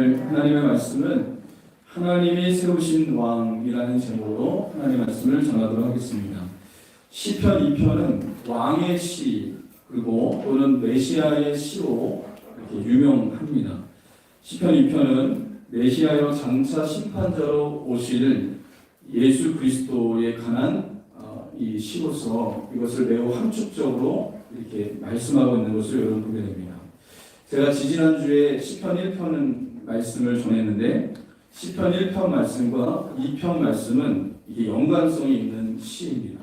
하나님의 말씀은 하나님이 세우신 왕이라는 제목으로 하나님의 말씀을 전하도록 하겠습니다. 시편 2편은 왕의 시 그리고 또는 메시아의 시로 이렇게 유명합니다. 시편 2편은 메시아여 장차 심판자로 오실 예수 그리스도에 관한 이 시로서 이것을 매우 함축적으로 이렇게 말씀하고 있는 것을 여러분 보게 됩니다. 제가 지지난주에 시편 1편은 말씀을 전했는데 시편 1편 말씀과 2편 말씀은 이게 연관성이 있는 시입니다.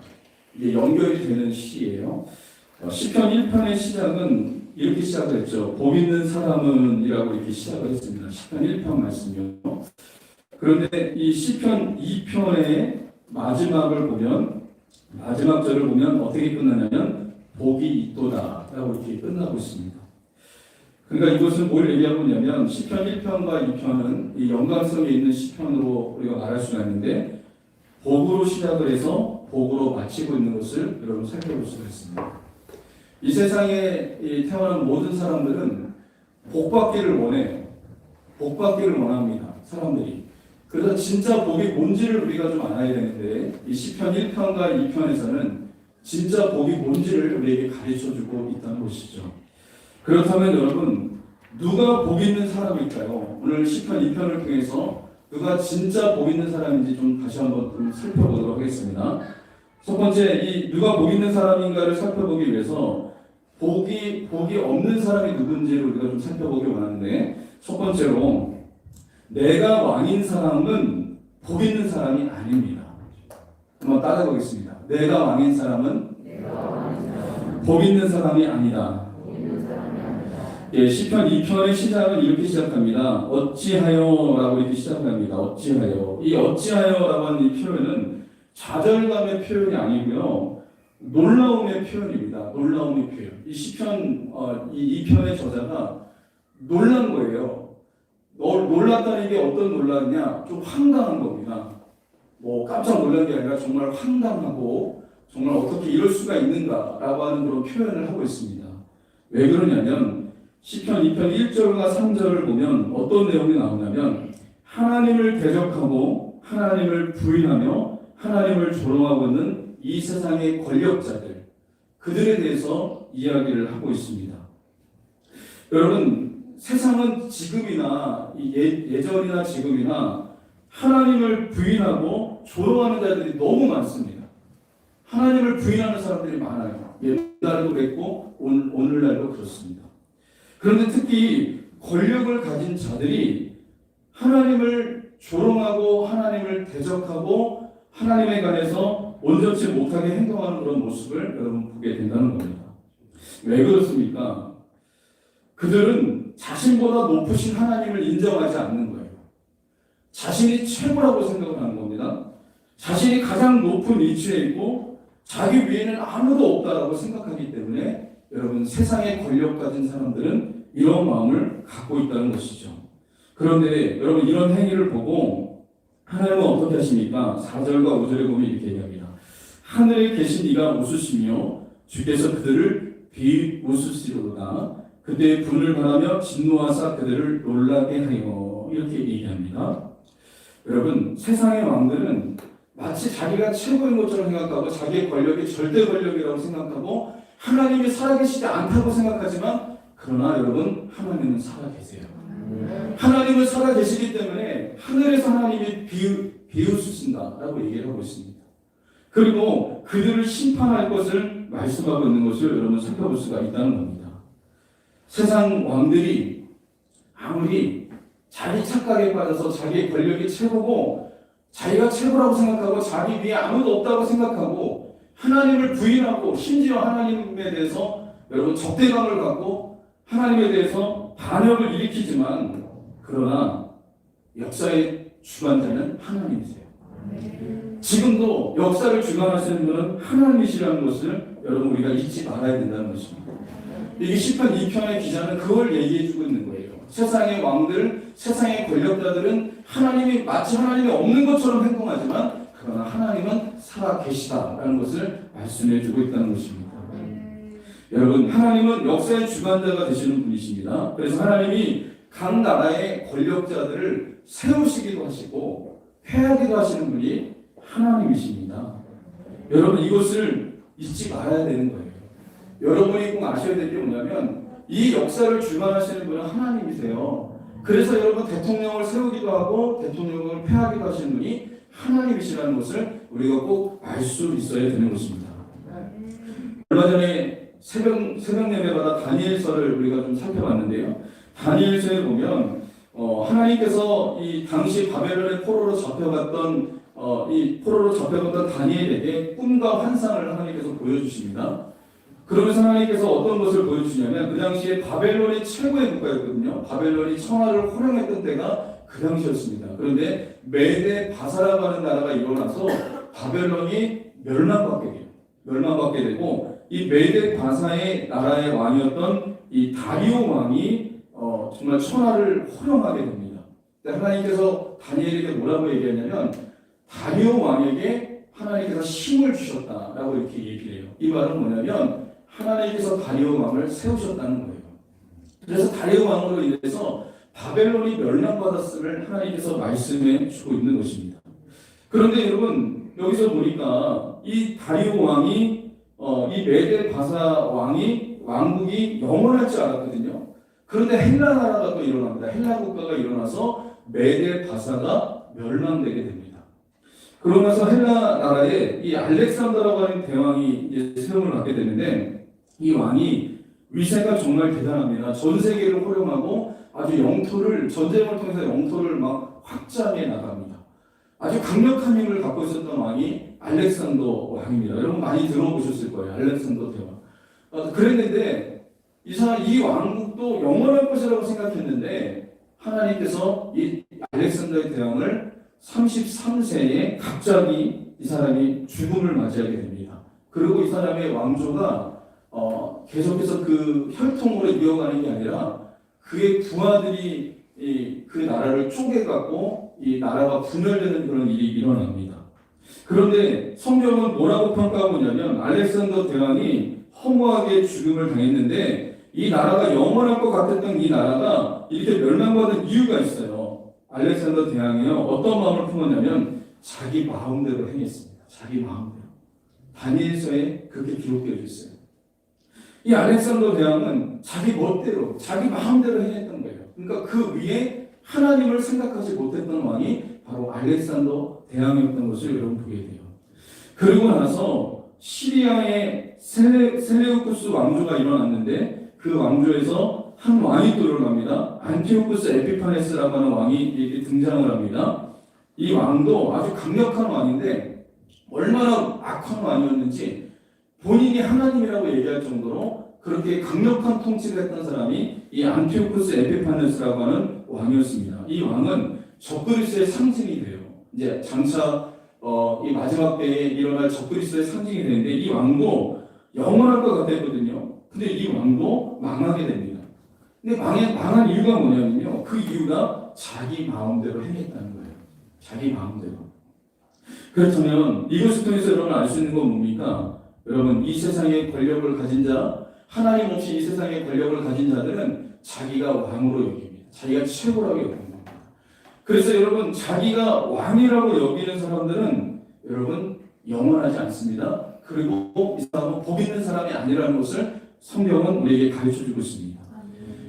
이게 연결이 되는 시예요. 시편 1편의 시작은 이렇게 시작을 했죠. 복 있는 사람은 이라고 이렇게 시작을 했습니다. 시편 1편 말씀이요. 그런데 이 시편 2편의 마지막을 보면 마지막 절을 보면 어떻게 끝나냐면 복이 있도다 라고 이렇게 끝나고 있습니다. 그러니까 이것은 뭘 얘기하고 있냐면 시편 1편과 2편은 이 연관성이 있는 시편으로 우리가 말할 수가 있는데 복으로 시작을 해서 복으로 마치고 있는 것을 여러분 살펴볼 수가 있습니다. 이 세상에 태어난 모든 사람들은 복받기를 원해요. 복받기를 원합니다. 사람들이. 그래서 진짜 복이 뭔지를 우리가 좀 알아야 되는데 이 시편 1편과 2편에서는 진짜 복이 뭔지를 우리에게 가르쳐주고 있다는 것이죠. 그렇다면 여러분 누가 복 있는 사람일까요? 오늘 시편 2편을 통해서 누가 진짜 복 있는 사람인지 좀 다시 한번 좀 살펴보도록 하겠습니다. 첫 번째 이 누가 복 있는 사람인가를 살펴보기 위해서 복이 없는 사람이 누군지를 우리가 좀 살펴보기 원하는데 첫 번째로 내가 왕인 사람은 복 있는 사람이 아닙니다. 한번 따라해보겠습니다. 내가 왕인 사람은 복 있는 사람이 아니다. 예, 시편 2편의 시작은 이렇게 시작합니다. 어찌하여라고 이렇게 시작합니다. 어찌하여. 이 어찌하여라고 하는 이 표현은 좌절감의 표현이 아니고요. 놀라움의 표현입니다. 놀라움의 표현. 이 시편 이 2편의 저자가 놀란 거예요. 놀랐다는 게 어떤 놀랐냐? 좀 황당한 겁니다. 뭐 깜짝 놀란 게 아니라 정말 황당하고 정말 어떻게 이럴 수가 있는가라고 하는 그런 표현을 하고 있습니다. 왜 그러냐면 시편 2편 1절과 3절을 보면 어떤 내용이 나오냐면 하나님을 대적하고 하나님을 부인하며 하나님을 조롱하고 있는 이 세상의 권력자들 그들에 대해서 이야기를 하고 있습니다. 여러분 세상은 지금이나 예전이나 지금이나 하나님을 부인하고 조롱하는 자들이 너무 많습니다. 하나님을 부인하는 사람들이 많아요. 옛날도 그랬고 오늘날도 그렇습니다. 그런데 특히 권력을 가진 자들이 하나님을 조롱하고 하나님을 대적하고 하나님에 관해서 온전치 못하게 행동하는 그런 모습을 여러분 보게 된다는 겁니다. 왜 그렇습니까? 그들은 자신보다 높으신 하나님을 인정하지 않는 거예요. 자신이 최고라고 생각을 하는 겁니다. 자신이 가장 높은 위치에 있고 자기 위에는 아무도 없다라고 생각하기 때문에 여러분 세상의 권력 가진 사람들은 이런 마음을 갖고 있다는 것이죠. 그런데 여러분 이런 행위를 보고 하나님은 어떻게 하십니까? 4절과 5절에 보면 이렇게 얘기합니다. 하늘에 계신 이가 웃으시며 주께서 그들을 비웃으시리로다. 그때의 분을 바라며 진노하사 그들을 놀라게 하여 이렇게 얘기합니다. 여러분 세상의 왕들은 마치 자기가 최고인 것처럼 생각하고 자기의 권력이 절대 권력이라고 생각하고 하나님이 살아계시지 않다고 생각하지만 그러나 여러분 하나님은 살아계세요. 하나님은 살아계시기 때문에 하늘에서 하나님이 비웃으신다라고 얘기를 하고 있습니다. 그리고 그들을 심판할 것을 말씀하고 있는 것을 여러분 살펴볼 수가 있다는 겁니다. 세상 왕들이 아무리 자기 착각에 빠져서 자기의 권력이 최고고 자기가 최고라고 생각하고 자기 위에 아무도 없다고 생각하고 하나님을 부인하고 심지어 하나님에 대해서 여러분 적대감을 갖고 하나님에 대해서 반역을 일으키지만 그러나 역사의 주관자는 하나님이세요. 지금도 역사를 주관하시는 분은 하나님이시라는 것을 여러분 우리가 잊지 말아야 된다는 것입니다. 이게 시편 2편의 기자는 그걸 얘기해주고 있는 거예요. 세상의 왕들, 세상의 권력자들은 하나님이 마치 하나님이 없는 것처럼 행동하지만 그러나 하나님은 살아계시다라는 것을 말씀해주고 있다는 것입니다. 여러분 하나님은 역사의 주관자가 되시는 분이십니다. 그래서 하나님이 각 나라의 권력자들을 세우시기도 하시고 패하기도 하시는 분이 하나님이십니다. 여러분 이것을 잊지 말아야 되는 거예요. 여러분이 꼭 아셔야 될 게 뭐냐면 이 역사를 주관하시는 분은 하나님이세요. 그래서 여러분 대통령을 세우기도 하고 대통령을 패하기도 하시는 분이 하나님이시라는 것을 우리가 꼭 알 수 있어야 되는 것입니다. 얼마 전에 새벽 예배마다 다니엘서를 우리가 좀 살펴봤는데요. 다니엘서에 보면 하나님께서 이 당시 바벨론의 포로로 잡혀갔던 다니엘에게 꿈과 환상을 하나님께서 보여주십니다. 그러면서 하나님께서 어떤 것을 보여주시냐면 그 당시에 바벨론이 최고의 국가였거든요. 바벨론이 청하를 호령했던 때가 그 당시였습니다. 그런데 메데 바사라고 하는 나라가 일어나서 바벨론이 멸망받게 되고 이 메데 바사의 나라의 왕이었던 이 다리오 왕이 정말 천하를 호령하게 됩니다. 하나님께서 다니엘에게 뭐라고 얘기했냐면 다리오 왕에게 하나님께서 힘을 주셨다라고 이렇게 얘기해요. 이 말은 뭐냐면 하나님께서 다리오 왕을 세우셨다는 거예요. 그래서 다리오 왕으로 인해서 바벨론이 멸망받았음을 하나님께서 말씀해 주고 있는 것입니다. 그런데 여러분 여기서 보니까 이 다리오 왕이 이 메데 바사 왕국이 영원할 줄 알았거든요. 그런데 헬라 나라가 또 일어납니다. 헬라 국가가 일어나서 메데 바사가 멸망되게 됩니다. 그러면서 헬라 나라에 이 알렉산더라고 하는 대왕이 이제 세움을 받게 되는데 이 왕이 위세가 정말 대단합니다. 전 세계를 호령하고 아주 전쟁을 통해서 영토를 막 확장해 나갑니다. 아주 강력한 힘을 갖고 있었던 왕이 알렉산더 왕입니다. 여러분 많이 들어보셨을 거예요. 알렉산더 대왕. 그랬는데 이 왕국도 영원할 것이라고 생각했는데 하나님께서 이 알렉산더의 대왕을 33세에 갑자기 이 사람이 죽음을 맞이하게 됩니다. 그리고 이 사람의 왕조가 계속해서 그 혈통으로 이어가는 게 아니라 그의 부하들이 그 나라를 쪼개갖고 이 나라가 분열되는 그런 일이 일어납니다. 그런데 성경은 뭐라고 평가하고 있냐면 알렉산더 대왕이 허무하게 죽음을 당했는데 이 나라가 영원할 것 같았던 이 나라가 이렇게 멸망받은 이유가 있어요. 알렉산더 대왕이요 어떤 마음을 품었냐면 자기 마음대로 행했습니다. 자기 마음대로. 다니엘서에 그렇게 기록되어 있어요. 이 알렉산더 대왕은 자기 멋대로, 자기 마음대로 행했던 거예요. 그러니까 그 위에 하나님을 생각하지 못했던 왕이 바로 알렉산더 대왕이었던 것을 여러분 보게 돼요. 그리고 나서 시리아의 셀레우쿠스 왕조가 일어났는데 그 왕조에서 한 왕이 또 일어납니다. 안티오쿠스 에피파네스라고 하는 왕이 이렇게 등장을 합니다. 이 왕도 아주 강력한 왕인데 얼마나 악한 왕이었는지 본인이 하나님이라고 얘기할 정도로 그렇게 강력한 통치를 했던 사람이 이 안티오쿠스 에피파네스라고 하는 왕이었습니다. 이 왕은 적그리스의 상징이 돼요. 이제 장차 이 마지막 때에 일어날 적그리스의 상징이 되는데 이 왕도 영원할 것 같았거든요. 근데 이 왕도 망하게 됩니다. 근데 망한 이유가 뭐냐면요. 그 이유가 자기 마음대로 행했다는 거예요. 자기 마음대로. 그렇다면 이것을 통해서 여러분 알 수 있는 건 뭡니까? 여러분 이 세상의 권력을 가진 자, 하나님 없이 이 세상의 권력을 가진 자들은 자기가 왕으로 여깁니다. 자기가 최고라고 여깁니다. 그래서 여러분 자기가 왕이라고 여기는 사람들은 여러분 영원하지 않습니다. 그리고 이 사람은 복 있는 사람이 아니라는 것을 성경은 우리에게 가르쳐주고 있습니다.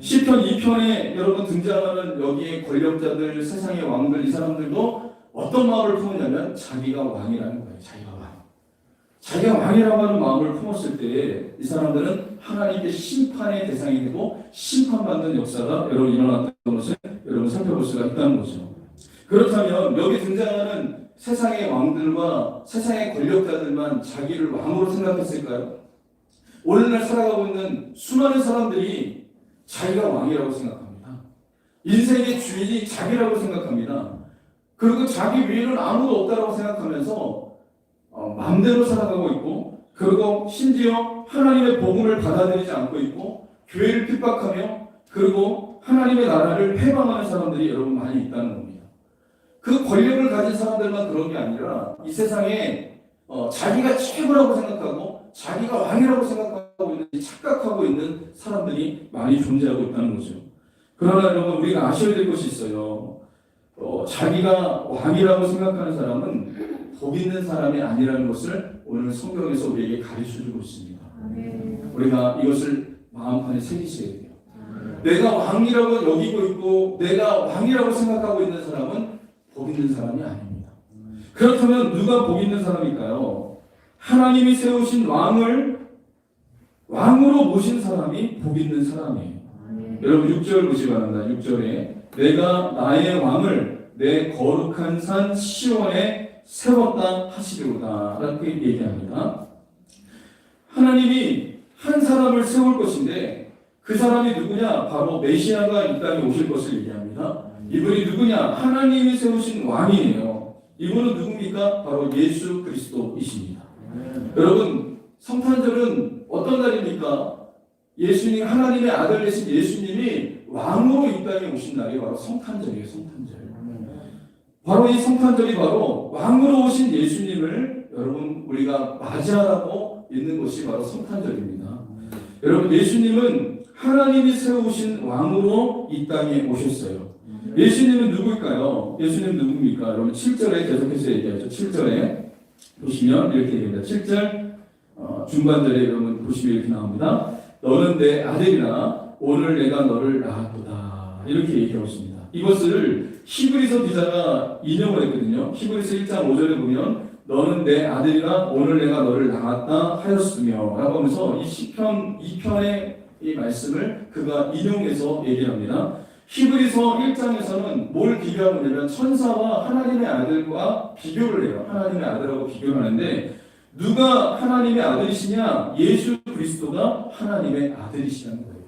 시편 2편에 여러분 등장하는 여기에 권력자들, 세상의 왕들 이 사람들도 어떤 마음을 품었냐면 자기가 왕이라는 거예요. 자기가 왕이라고 하는 마음을 품었을 때 이 사람들은 하나님께 심판의 대상이 되고 심판받는 역사가 여러분 일어났던 것을 여러분 살펴볼 수가 있다는 거죠. 그렇다면 여기 등장하는 세상의 왕들과 세상의 권력자들만 자기를 왕으로 생각했을까요? 오늘날 살아가고 있는 수많은 사람들이 자기가 왕이라고 생각합니다. 인생의 주인이 자기라고 생각합니다. 그리고 자기 위에는 아무도 없다고 생각하면서 마음대로 살아가고 있고 그리고 심지어 하나님의 복음을 받아들이지 않고 있고 교회를 핍박하며 그리고 하나님의 나라를 폐방하는 사람들이 여러분 많이 있다는 겁니다. 그 권력을 가진 사람들만 그런 게 아니라 이 세상에 자기가 최고라고 생각하고 자기가 왕이라고 생각하고 있는 착각하고 있는 사람들이 많이 존재하고 있다는 거죠. 그러나 여러분 우리가 아셔야 될 것이 있어요. 자기가 왕이라고 생각하는 사람은 복 있는 사람이 아니라는 것을 오늘 성경에서 우리에게 가르쳐주고 있습니다. 우리가 이것을 마음판에 새기셔야 돼요. 내가 왕이라고 여기고 있고 내가 왕이라고 생각하고 있는 사람은 복 있는 사람이 아닙니다. 그렇다면 누가 복 있는 사람일까요? 하나님이 세우신 왕으로 모신 사람이 복 있는 사람이에요. 여러분 6절 보시기 바랍니다. 6절에 내가 나의 왕을 내 거룩한 산 시온에 세웠다 하시리로다 라고 얘기합니다. 하나님이 한 사람을 세울 것인데 그 사람이 누구냐? 바로 메시아가 이 땅에 오실 것을 얘기합니다. 이분이 누구냐? 하나님이 세우신 왕이에요. 이분은 누굽니까? 바로 예수 그리스도이십니다. 여러분 성탄절은 어떤 날입니까? 예수님, 하나님의 아들 되신 예수님이 왕으로 이 땅에 오신 날이 바로 성탄절이에요. 성탄절. 바로 이 성탄절이 바로 왕으로 오신 예수님을 여러분 우리가 맞이하라고 있는 것이 바로 성탄절입니다. 여러분 예수님은 하나님이 세우신 왕으로 이 땅에 오셨어요. 예수님은 누구일까요? 예수님 누굽니까? 여러분 7절에 계속해서 얘기하죠. 7절에 보시면 이렇게 얘기합니다. 7절 중반절에 여러분 보시면 이렇게 나옵니다. 너는 내 아들이라 오늘 내가 너를 낳았도다. 이렇게 얘기하고 있습니다. 이것을 히브리서 기자가 인용을 했거든요. 히브리서 1장 5절에 보면 너는 내 아들이라 오늘 내가 너를 낳았다 하였으며 라고 하면서 이 시편 2편의 이 말씀을 그가 인용해서 얘기합니다. 히브리서 1장에서는 뭘 비교하고 있냐면 천사와 하나님의 아들과 비교를 해요. 하나님의 아들하고 비교를 하는데 누가 하나님의 아들이시냐? 예수 그리스도가 하나님의 아들이시라는 거예요.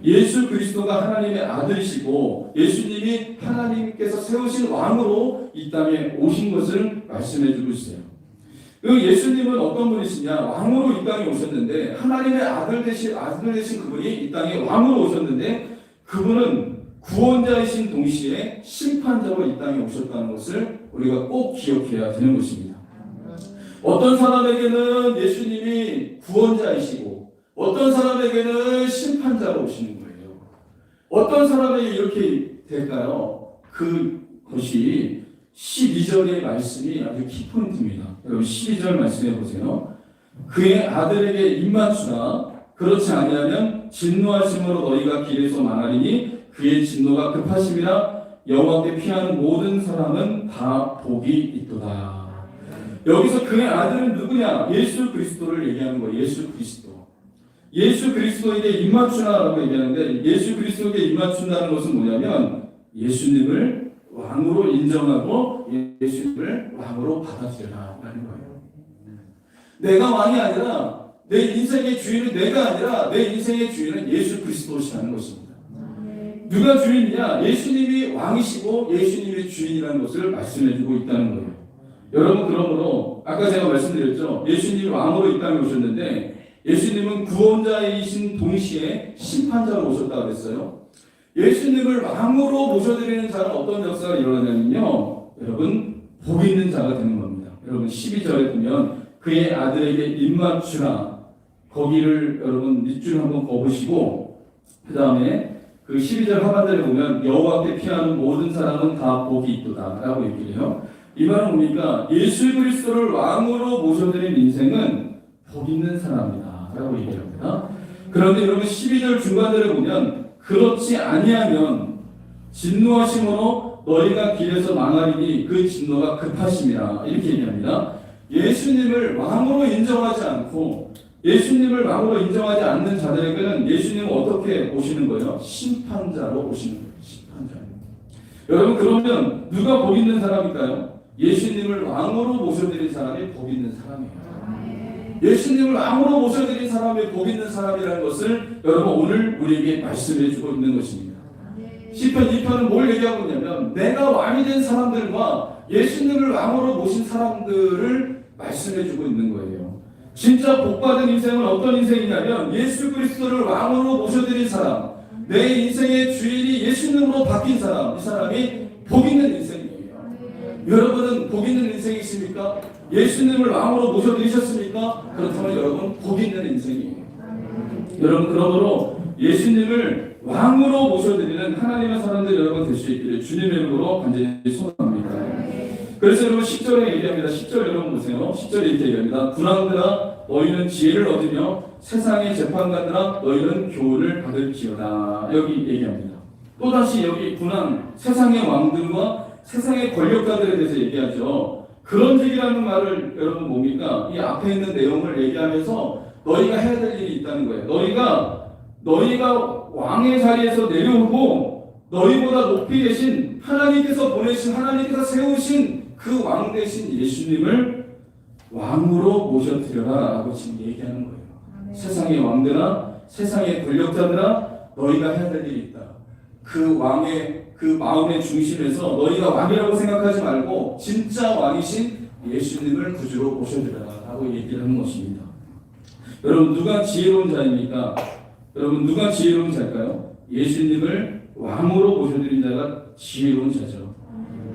예수 그리스도가 하나님의 아들이시고 예수님이 하나님께서 세우신 왕으로 이 땅에 오신 것을 말씀해 주고 있어요. 그 예수님은 어떤 분이시냐? 왕으로 이 땅에 오셨는데 하나님의 아들 되신 그분이 이 땅에 왕으로 오셨는데 그분은 구원자이신 동시에 심판자로 이 땅에 오셨다는 것을 우리가 꼭 기억해야 되는 것입니다. 어떤 사람에게는 예수님이 구원자이시고 어떤 사람에게는 심판자로 오시는 거예요. 어떤 사람에게 이렇게 될까요? 그것이 12절의 말씀이 아주 키포인트입니다. 여러분 12절 말씀해 보세요. 그의 아들에게 입맞추라. 그렇지 아니하면 진노하심으로 너희가 길에서 망하리니 그의 진노가 급하심이라 여호와께 피하는 모든 사람은 다 복이 있도다. 여기서 그의 아들은 누구냐? 예수 그리스도를 얘기하는 거예요. 예수 그리스도. 예수 그리스도에게 입맞추라라고 얘기하는데 예수 그리스도에게 입맞춘다는 것은 뭐냐면 예수님을 왕으로 인정하고 예수님을 왕으로 받아들여라라는 거예요. 내가 왕이 아니라 내 인생의 주인은 내가 아니라 내 인생의 주인은 예수 그리스도시라는 것입니다. 누가 주인이냐? 예수님이 왕이시고 예수님이 주인이라는 것을 말씀해주고 있다는 거예요. 여러분 그러므로 아까 제가 말씀드렸죠. 예수님이 왕으로 이 땅에 오셨는데 예수님은 구원자이신 동시에 심판자로 오셨다고 그랬어요. 예수님을 왕으로 모셔드리는 자는 어떤 역사가 일어나냐면요. 여러분 복 있는 자가 되는 겁니다. 여러분 12절에 보면 그의 아들에게 입맞추라. 거기를 여러분 밑줄 한번 거보시고 그 다음에 그 12절 하반절에 보면 여호와께 피하는 모든 사람은 다 복이 있도다 라고 얘기를 해요. 이 말은 뭡니까? 예수 그리스도를 왕으로 모셔드린 인생은 복 있는 사람이다 라고 얘기합니다. 그런데 여러분 12절 중간절에 보면 그렇지 아니하면 진노하심으로 너희가 길에서 망하리니 그 진노가 급하심이라 이렇게 얘기합니다. 예수님을 왕으로 인정하지 않고 예수님을 왕으로 인정하지 않는 자들에게는 예수님은 어떻게 오시는 거예요? 심판자로 오시는 거예요. 심판자. 여러분 그러면 누가 복 있는 사람일까요? 예수님을 왕으로 모셔드린 사람이 복 있는 사람이에요. 예수님을 왕으로 모셔드린 사람이 복 있는 사람이라는 것을 여러분 오늘 우리에게 말씀해 주고 있는 것입니다. 시편 2편은 뭘 얘기하고 있냐면 내가 왕이 된 사람들과 예수님을 왕으로 모신 사람들을 말씀해 주고 있는 거예요. 진짜 복받은 인생은 어떤 인생이냐면 예수 그리스도를 왕으로 모셔드린 사람, 내 인생의 주인이 예수님으로 바뀐 사람, 이 사람이 복 있는 인생이에요. 여러분은 복 있는 인생이십니까? 예수님을 왕으로 모셔드리셨습니까? 그렇다면 여러분 복 있는 인생이에요. 여러분 그러므로 예수님을 왕으로 모셔드리는 하나님의 사람들 여러분 될 수 있기를 주님의 이름으로 간절히 소원합니다. 그래서 여러분 10절에 얘기합니다. 10절 여러분 보세요. 10절에 이렇게 얘기합니다. 군왕들아 너희는 지혜를 얻으며 세상의 재판관들아 너희는 교훈을 받을지어다. 여기 얘기합니다. 또다시 여기 군왕 세상의 왕들과 세상의 권력자들에 대해서 얘기하죠. 그런 얘기라는 말을 여러분 뭡니까? 이 앞에 있는 내용을 얘기하면서 너희가 해야 될 일이 있다는 거예요. 너희가 왕의 자리에서 내려오고 너희보다 높이 계신 하나님께서 보내신 하나님께서 세우신 그 왕 대신 예수님을 왕으로 모셔드려라 라고 지금 얘기하는 거예요. 세상의 왕들아 세상의 권력자들아 너희가 해야 될 일이 있다. 그 왕의 그 마음의 중심에서 너희가 왕이라고 생각하지 말고 진짜 왕이신 예수님을 구주로 모셔드려라 라고 얘기를 하는 것입니다. 여러분 누가 지혜로운 자입니까? 여러분 누가 지혜로운 자일까요? 예수님을 왕으로 모셔드린 자가 지혜로운 자죠.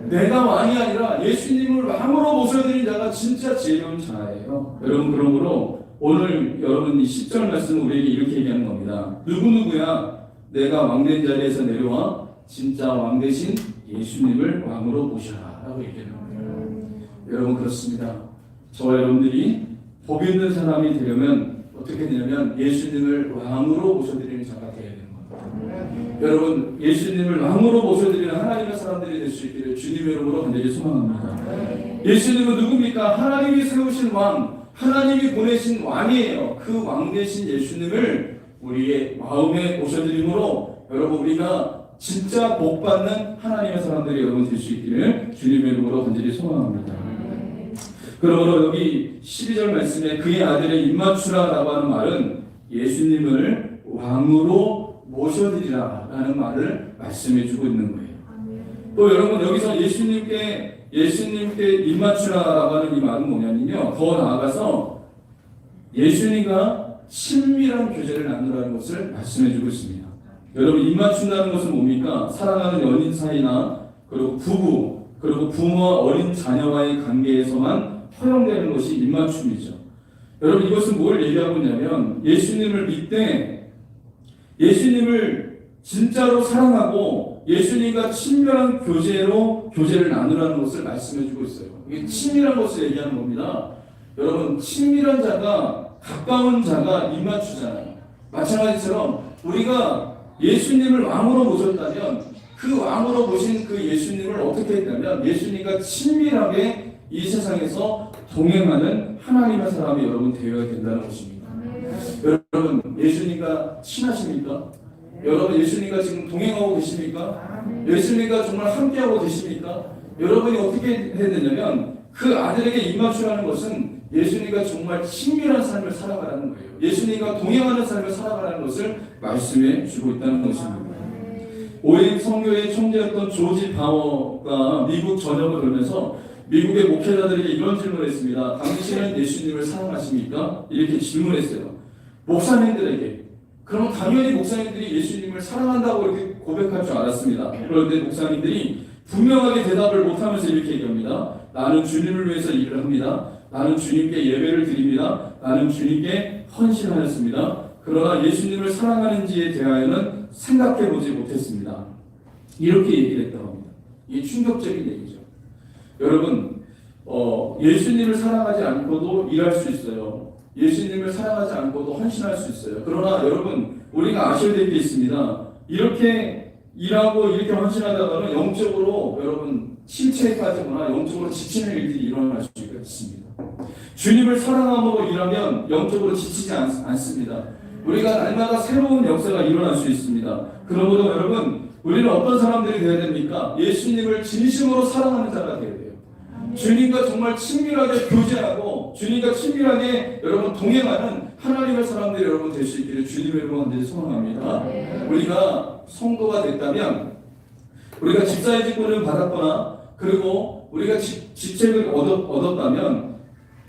내가 왕이 아니라 예수님을 왕으로 모셔드린 자가 진짜 지혜로운 자예요. 여러분 그러므로 오늘 여러분 이 10절 말씀은 우리에게 이렇게 얘기하는 겁니다. 누구누구야 내가 왕된 자리에서 내려와 진짜 왕 대신 예수님을 왕으로 모셔라 라고 얘기하는 거예요. 여러분 그렇습니다. 저와 여러분들이 복 있는 사람이 되려면 어떻게 되냐면 예수님을 왕으로 모셔드리는 자가 되어야 되는 겁니다. 여러분 예수님을 왕으로 모셔드리는 하나님의 사람들이 될 수 있기를 주님의 이름으로 간절히 소망합니다. 예수님은 누굽니까? 하나님이 세우신 왕, 하나님이 보내신 왕이에요. 그 왕 대신 예수님을 우리의 마음에 모셔드림으로 여러분 우리가 진짜 복받는 하나님의 사람들이 여러분 될 수 있기를 주님의 이름으로 간절히 소망합니다. 그러므로 여기 12절 말씀에 그의 아들의 입맞추라라고 하는 말은 예수님을 왕으로 모셔드리라 라는 말을 말씀해 주고 있는 거예요. 또 여러분 여기서 예수님께 입맞추라라고 하는 이 말은 뭐냐면요. 더 나아가서 예수님과 친밀한 교제를 나누라는 것을 말씀해 주고 있습니다. 여러분 입맞춘다는 것은 뭡니까? 사랑하는 연인 사이나 그리고 부부 그리고 부모와 어린 자녀와의 관계에서만 허용되는 것이 입맞춤이죠. 여러분 이것은 뭘 얘기하고 있냐면 예수님을 믿되 예수님을 진짜로 사랑하고 예수님과 친밀한 교제를 나누라는 것을 말씀해 주고 있어요. 이게 친밀한 것을 얘기하는 겁니다. 여러분 친밀한 자가 가까운 자가 입맞추잖아요. 마찬가지처럼 우리가 예수님을 왕으로 모셨다면 그 왕으로 모신 그 예수님을 어떻게 했냐면 예수님과 친밀하게 이 세상에서 동행하는 하나님의 사람이 여러분 되어야 된다는 것입니다. 여러분 예수님과 친하십니까? 여러분 예수님과 지금 동행하고 계십니까? 예수님과 정말 함께하고 계십니까? 여러분이 어떻게 해야 되냐면 그 아들에게 입맞추라는 것은 예수님과 정말 친밀한 삶을 살아가라는 거예요. 예수님과 동행하는 삶을 살아가라는 것을 말씀해 주고 있다는 것입니다. 오랜 선교의 총재였던 조지 바워가 미국 전역을 돌면서 미국의 목회자들에게 이런 질문을 했습니다. 당신은 예수님을 사랑하십니까? 이렇게 질문했어요. 목사님들에게. 그럼 당연히 목사님들이 예수님을 사랑한다고 이렇게 고백할 줄 알았습니다. 그런데 목사님들이 분명하게 대답을 못하면서 이렇게 얘기합니다. 나는 주님을 위해서 일을 합니다. 나는 주님께 예배를 드립니다. 나는 주님께 헌신하였습니다. 그러나 예수님을 사랑하는지에 대하여는 생각해보지 못했습니다. 이렇게 얘기를 했다고 합니다. 이게 충격적인 얘기죠. 여러분 예수님을 사랑하지 않고도 일할 수 있어요. 예수님을 사랑하지 않고도 헌신할 수 있어요. 그러나 여러분 우리가 아셔야 될 게 있습니다. 이렇게 일하고 이렇게 헌신하다가는 영적으로 여러분 침체에 빠지거나 영적으로 지치는 일들이 일어날 수 있습니다. 주님을 사랑함으로 일하면 영적으로 지치지 않습니다. 우리가 날마다 새로운 역사가 일어날 수 있습니다. 그러므로 여러분 우리는 어떤 사람들이 되어야 됩니까? 예수님을 진심으로 사랑하는 자가 되어야 돼요. 주님과 정말 친밀하게 교제하고 주님과 친밀하게 여러분 동행하는 하나님의 사람들이 여러분 될 수 있기를 주님의 이름으로 간절히 소망합니다. 우리가 성도가 됐다면 우리가 집사의 직분을 받았거나 그리고 우리가 직책을 얻었다면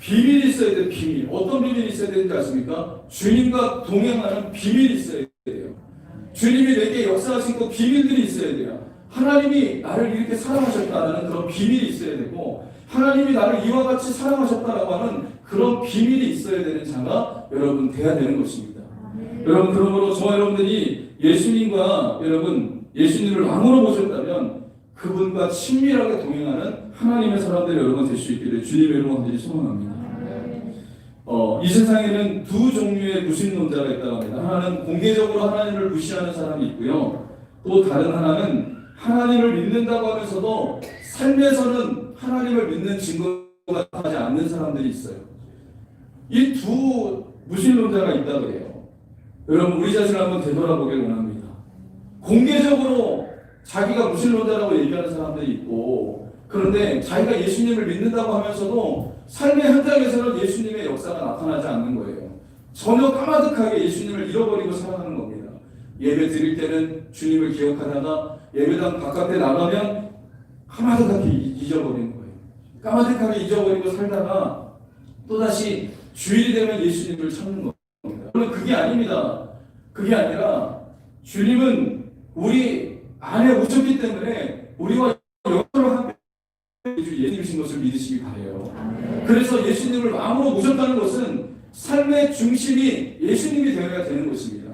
비밀이 있어야 돼요. 비밀. 어떤 비밀이 있어야 되는지 아십니까? 주님과 동행하는 비밀이 있어야 돼요. 주님이 내게 역사하신 그 비밀들이 있어야 돼요. 하나님이 나를 이렇게 사랑하셨다는 그런 비밀이 있어야 되고 하나님이 나를 이와 같이 사랑하셨다라고 하는 그런 비밀이 있어야 되는 자가 여러분 돼야 되는 것입니다. 여러분, 그러므로 저와 여러분들이 예수님과 예수님을 왕으로 모셨다면 그분과 친밀하게 동행하는 하나님의 사람들이 여러분 될 수 있기를 주님의 이름으로 간절히 소망합니다. 이 세상에는 두 종류의 무신론자가 있다고 합니다. 하나는 공개적으로 하나님을 무시하는 사람이 있고요. 또 다른 하나는 하나님을 믿는다고 하면서도 삶에서는 하나님을 믿는 증거가 나타나지 않는 사람들이 있어요. 이 두 무신론자가 있다고 해요. 여러분, 우리 자신을 한번 되돌아보길 원합니다. 공개적으로 자기가 무신론자라고 얘기하는 사람들이 있고, 그런데 자기가 예수님을 믿는다고 하면서도 삶의 현장에서는 예수님의 역사가 나타나지 않는 거예요. 전혀 까마득하게 예수님을 잃어버리고 살아가는 겁니다. 예배 드릴 때는 주님을 기억하다가 예배당 바깥에 나가면 까마득하게 잊어버리는 거예요. 까마득하게 잊어버리고 살다가 또다시 주일이 되면 예수님을 찾는 겁니다. 물론 그게 아닙니다. 그게 아니라 주님은 우리 안에 오셨기 때문에 우리와 영원으로 함께 예수님이신 것을 믿으시기 바라요. 그래서 예수님을 왕으로 모셨다는 것은 삶의 중심이 예수님이 되어야 되는 것입니다.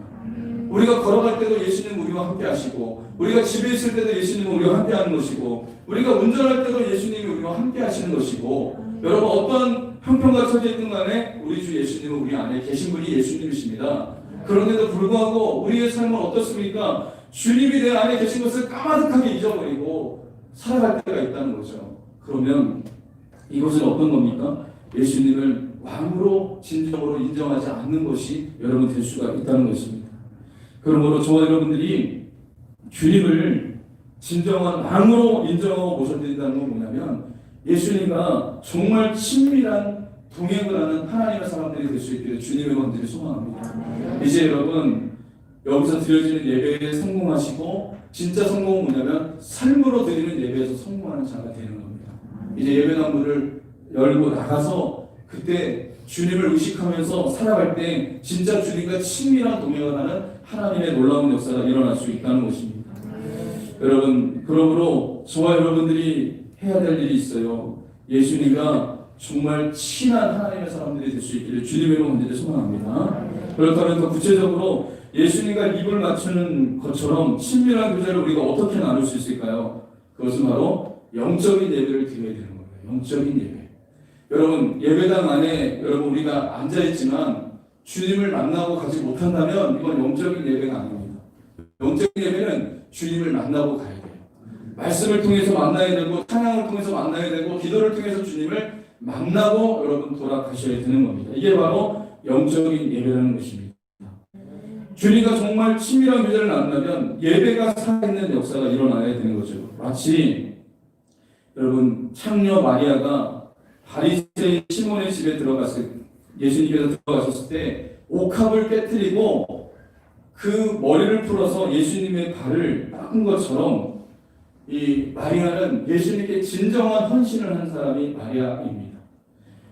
우리가 걸어갈 때도 예수님은 우리와 함께 하시고, 우리가 집에 있을 때도 예수님은 우리와 함께 하는 것이고, 우리가 운전할 때도 예수님이 우리와 함께 하시는 것이고, 여러분 어떤 형편과 처지에 있든 간에 우리 주 예수님은 우리 안에 계신 분이 예수님이십니다. 그런데도 불구하고 우리의 삶은 어떻습니까? 주님이 내 안에 계신 것을 까마득하게 잊어버리고 살아갈 때가 있다는 거죠. 그러면 이것은 어떤 겁니까? 예수님을 왕으로 진정으로 인정하지 않는 것이 여러분 될 수가 있다는 것입니다. 그러므로 저와 여러분들이 주님을 진정한 왕으로 인정하고 모셔야 된다는 건 뭐냐면, 예수님과 정말 친밀한 동행을 하는 하나님의 사람들이 될 수 있기를 주님의 원들이 소망합니다. 이제 여러분, 여기서 드려지는 예배에 성공하시고, 진짜 성공은 뭐냐면 삶으로 드리는 예배에서 성공하는 자가 되는 겁니다. 이제 예배당문을 열고 나가서 그때 주님을 의식하면서 살아갈 때 진짜 주님과 친밀한 동행을 하는 하나님의 놀라운 역사가 일어날 수 있다는 것입니다. 여러분, 그러므로 저와 여러분들이 해야 될 일이 있어요. 예수님과 정말 친한 하나님의 사람들이 될 수 있기를 주님의 이름으로 소망합니다. 그렇다면 더 구체적으로 예수님과 입을 맞추는 것처럼 친밀한 교제를 우리가 어떻게 나눌 수 있을까요? 그것은 바로 영적인 예배를 드려야 되는 겁니다. 영적인 예배. 여러분, 예배당 안에 여러분 우리가 앉아있지만 주님을 만나고 가지 못한다면 이건 영적인 예배가 아닙니다. 영적인 예배는 주님을 만나고 가야 돼요. 말씀을 통해서 만나야 되고, 찬양을 통해서 만나야 되고, 기도를 통해서 주님을 만나고 여러분 돌아가셔야 되는 겁니다. 이게 바로 영적인 예배라는 것입니다. 주님과 정말 친밀한 교제를 나누려면 예배가 살아있는 역사가 일어나야 되는 거죠. 마치 여러분, 창녀 마리아가 바리새인 시몬의 집에 예수님께서 들어가셨을 때 옥합을 깨뜨리고 그 머리를 풀어서 예수님의 발을 닦은 것처럼, 이 마리아는 예수님께 진정한 헌신을 한 사람이 마리아입니다.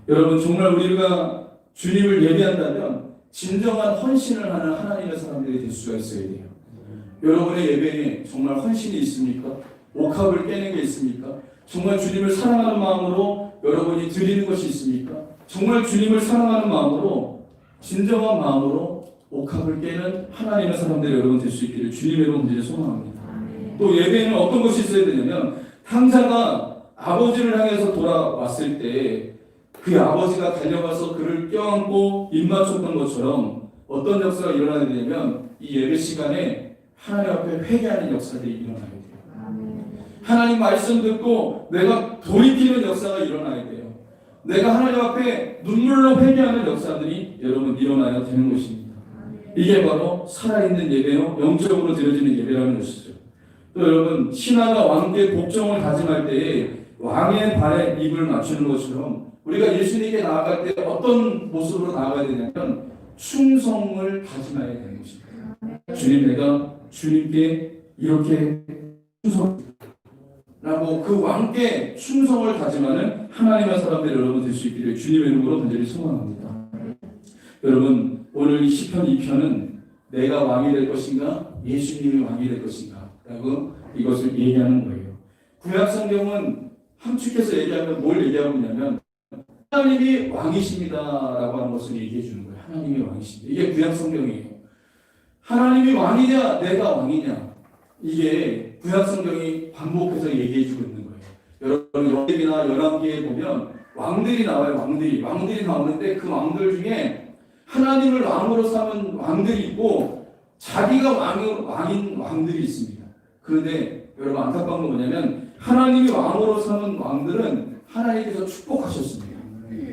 여러분, 정말 우리가 주님을 예배한다면 진정한 헌신을 하는 하나님의 사람들이 될 수가 있어야 돼요. 여러분의 예배에 정말 헌신이 있습니까? 옥합을 깨는 게 있습니까? 정말 주님을 사랑하는 마음으로 여러분이 드리는 것이 있습니까? 정말 주님을 사랑하는 마음으로, 진정한 마음으로 옥합을 깨는 하나님의 사람들이 여러분 될 수 있기를 주님의 이름으로 소망합니다. 또 예배에는 어떤 것이 있어야 되냐면, 탕자가 아버지를 향해서 돌아왔을 때 그 아버지가 달려가서 그를 껴안고 입 맞췄던 것처럼 어떤 역사가 일어나야 되냐면, 이 예배 시간에 하나님 앞에 회개하는 역사들이 일어나야 돼요. 하나님 말씀 듣고 내가 돌이키는 역사가 일어나야 돼요. 내가 하나님 앞에 눈물로 회개하는 역사들이 여러분 일어나야 되는 것입니다. 이게 바로 살아있는 예배요, 영적으로 드려지는 예배라는 것이죠. 또 여러분, 신하가 왕께 복종을 다짐할 때에 왕의 발에 입을 맞추는 것처럼 우리가 예수님께 나아갈 때 어떤 모습으로 나아가야 되냐면 충성을 다짐해야 되는 것입니다. 주님, 내가 주님께 이렇게 충성라고 그 왕께 충성을 다짐하는 하나님의 사람들 여러분 될 수 있기를 주님의 이름으로 간절히 소망합니다. 여러분, 오늘 이 시편 2편은 내가 왕이 될 것인가, 예수님이 왕이 될 것인가 라고 이것을 얘기하는 거예요. 구약 성경은 함축해서 얘기하면 뭘 얘기하고 있냐면 하나님이 왕이십니다 라고 하는 것을 얘기해 주는 거예요. 하나님이 왕이십니다. 이게 구약 성경이에요. 하나님이 왕이냐 내가 왕이냐, 이게 구약 성경이 반복해서 얘기해주고 있는 거예요. 여러분 욥기나 열왕기에 보면 왕들이 나와요. 왕들이 나오는데 그 왕들 중에 하나님을 왕으로 삼은 왕들이 있고 자기가 왕인 왕들이 있습니다. 그런데 여러분 안타까운 건 뭐냐면 하나님이 왕으로 삼은 왕들은 하나님께서 축복하셨습니다.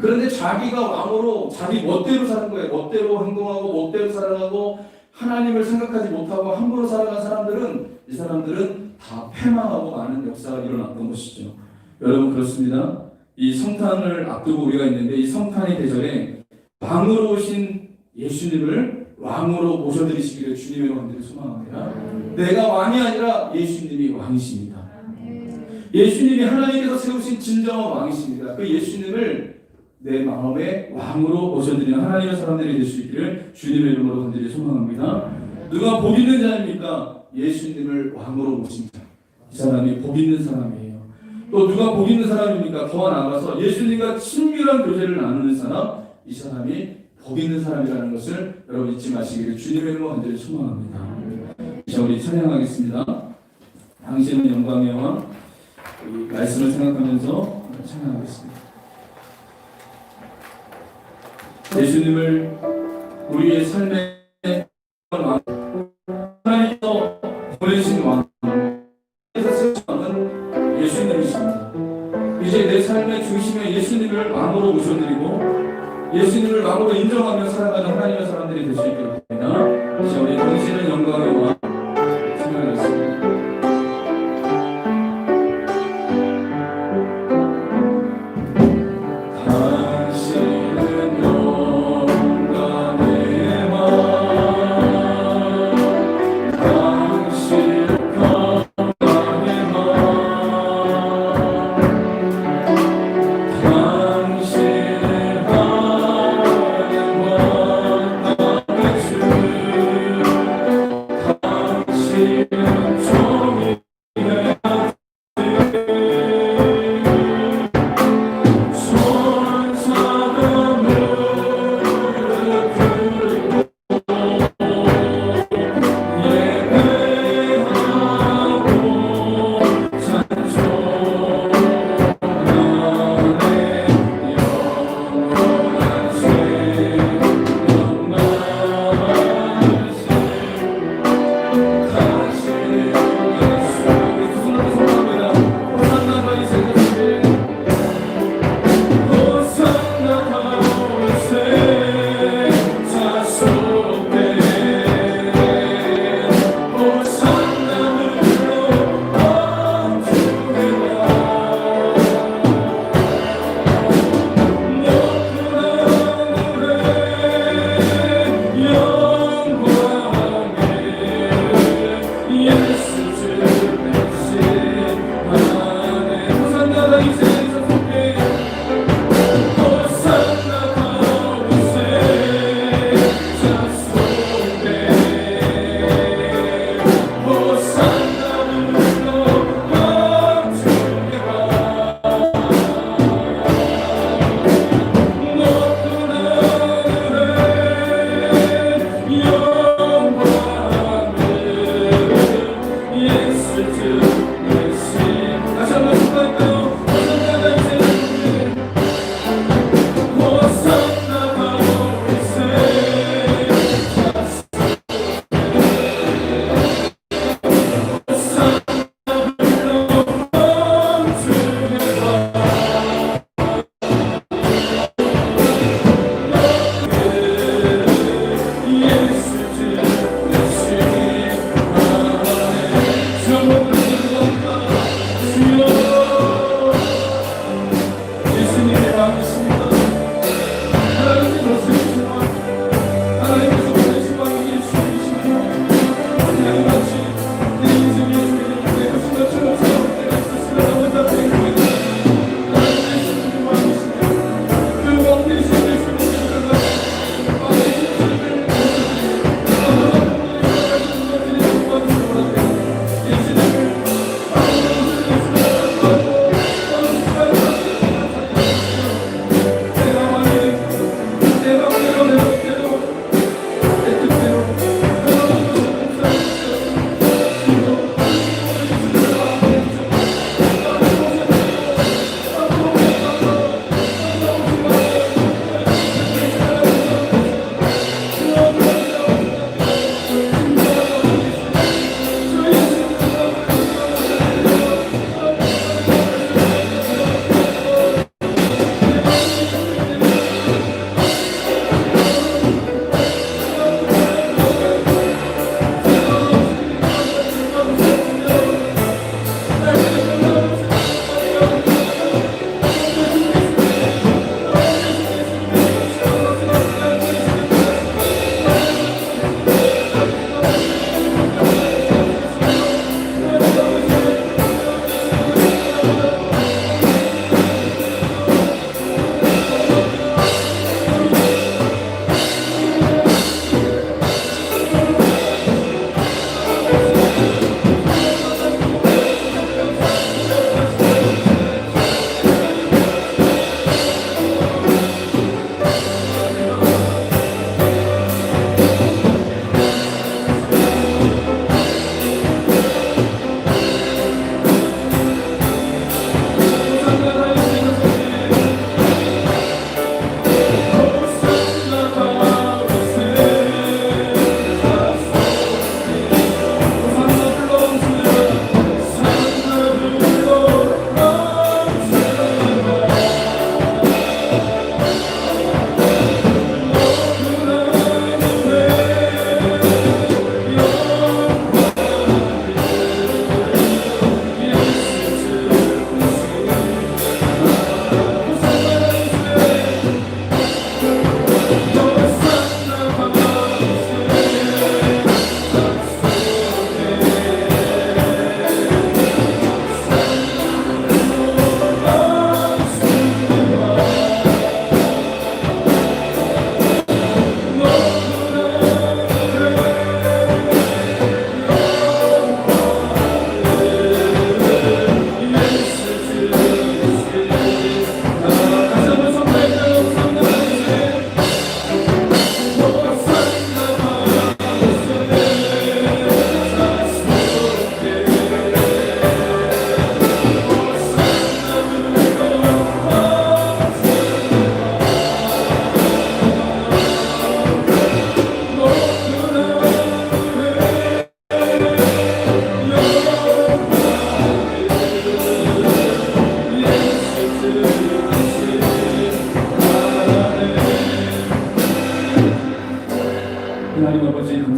그런데 자기가 왕으로 자기 멋대로 사는 거예요. 멋대로 행동하고 멋대로 살아가고 하나님을 생각하지 못하고 함부로 살아간 사람들은, 이 사람들은 다 패망하고 많은 역사가 일어났던 것이죠. 여러분 그렇습니다. 이 성탄을 앞두고 우리가 있는데 이 성탄의 계절에 왕으로 오신 예수님을 왕으로 모셔드리시기를 주님의 간절히 소망합니다. 내가 왕이 아니라 예수님이 왕이십니다. 예수님이 하나님께서 세우신 진정한 왕이십니다. 그 예수님을 내 마음의 왕으로 모셔드리는 하나님의 사람들이 될 수 있기를 주님의 이름으로 간절히 소망합니다. 누가 복 있는 자입니까? 예수님을 왕으로 모신 자. 이 사람이 복 있는 사람이에요. 또 누가 복 있는 사람입니까? 더 나아가서 예수님과 친밀한 교제를 나누는 사람, 이 사람이 복 있는 사람이라는 것을 여러분 잊지 마시기를 주님의 이름으로 간절히 소망합니다. 이제 우리 찬양하겠습니다. 당신은 영광의 왕, 이 말씀을 생각하면서 찬양하겠습니다. 예수님을 우리의 삶의 왕, 하나님께서 보내신 왕, 왕은 예수님이십니다. 이제 내 삶의 중심에 예수님을 왕으로 모셔드리고 예수님을 왕으로 인정하며 살아가는 하나님의 사람들이 될 수 있게 됩니다. 이제 우리 당신은 영광의 왕 찬양하겠습니다.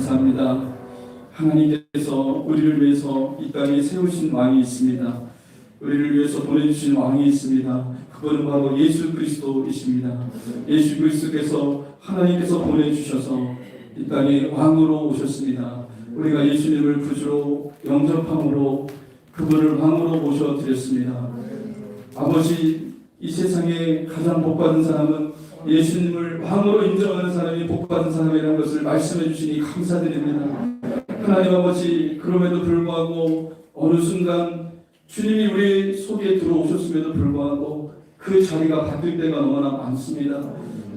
감사합니다. 하나님께서 우리를 위해서 이 땅에 세우신 왕이 있습니다. 우리를 위해서 보내주신 왕이 있습니다. 그분은 바로 예수 그리스도이십니다. 예수 그리스도께서 하나님께서 보내주셔서 이 땅에 왕으로 오셨습니다. 우리가 예수님을 구주로 영접함으로 그분을 왕으로 모셔드렸습니다. 아버지, 이 세상에 가장 복받은 사람은 예수님을 왕으로 인정하는 사람이 복받은 사람이라는 것을 말씀해 주시니 감사드립니다. 하나님 아버지, 그럼에도 불구하고 어느 순간 주님이 우리 속에 들어오셨음에도 불구하고 그 자리가 바뀔 때가 너무나 많습니다.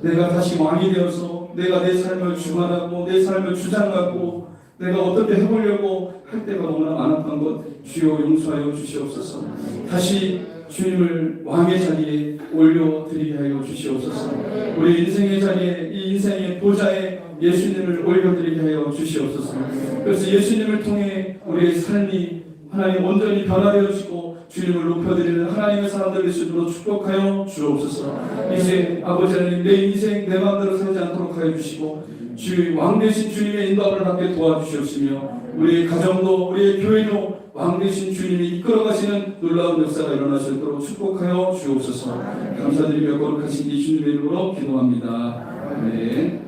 내가 다시 왕이 되어서 내가 내 삶을 주관하고 내 삶을 주장하고 내가 어떻게 해보려고 할 때가 너무나 많았던 것 주여 용서하여 주시옵소서. 다시 주님을 왕의 자리에 올려드리게 하여 주시옵소서. 우리 인생의 자리에, 이 인생의 보좌에 예수님을 올려드리게 하여 주시옵소서. 그래서 예수님을 통해 우리의 삶이 하나님 온전히 변화되어지고 주님을 높여드리는 하나님의 사람들 될 수 있도록 축복하여 주옵소서. 이제 아버지 하나님, 내 인생 내 마음대로 살지 않도록 하여 주시고 주 왕 되신 주님의 인도함을 받게 도와주시옵시며 우리의 가정도 우리의 교회도 왕 되신 주님이 이끌어가시는 놀라운 역사가 일어나시도록 축복하여 주옵소서. 감사드리며 거룩하신 예수님의 이름으로 기도합니다. 아멘.